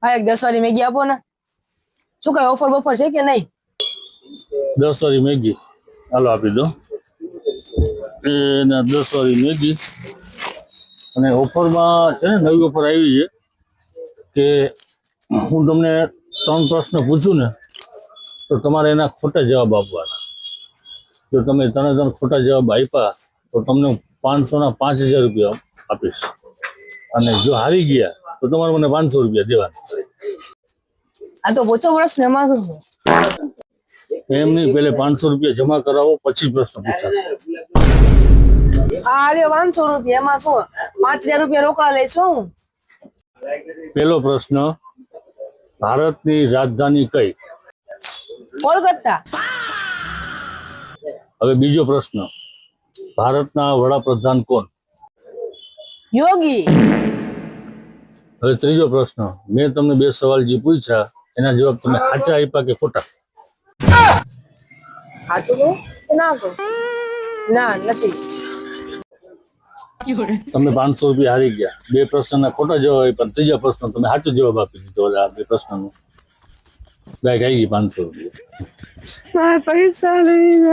હા, એક 10 વાળી મેગી આપો ને. શું કઈ ઓફર બફર છે કે નહીં? 10 વાળી મેગી હાલો આપી દો. એના 10 વાળી મેગી અને ઓફરમાં છે ને નવી ઓફર આવી છે કે હું તમને 3 પ્રશ્ન પૂછું ને તો તમારે એના ખોટા જવાબ આપવાના. જો તમે 3 ખોટા જવાબ આપ્યા તો તમને 500ના 5000 રૂપિયા આપીશ. અને જો હારી ગયા તો તમારે મને 500 રૂપિયા દેવાના. આ તો ઓછો પ્રશ્ન એમાં શું છે? એમ નહીં, પહેલે 500 રૂપિયા જમા કરાવો પછી પ્રશ્ન પૂછાશે. આ લ્યો 500 રૂપિયા, એમાં શું 5000 રૂપિયા રોકડા લઈશું હું. પહેલો પ્રશ્ન, ભારતની રાજધાની કઈ? કોલકાતા. હવે બીજો પ્રશ્ન, ભારતના વડાપ્રધાન કોણ? યોગી. હવે ત્રીજો પ્રશ્ન, મેં તમને 2 સવાલ જે પૂછ્યા એના જવાબ તમે સાચા આપ્યા કે ખોટા? સાચું કહું કે ના કહું? ના, નથી. તમે 500 રૂપિયા હારી ગયા. 2 પ્રશ્નના ખોટા જવાબ આપ્યા, ત્રીજા પ્રશ્ન તમે સાચો જવાબ આપી દીધો. આ 2 પ્રશ્નનો ગાય આવી ગઈ 500 રૂપિયા. પૈસા નહીં.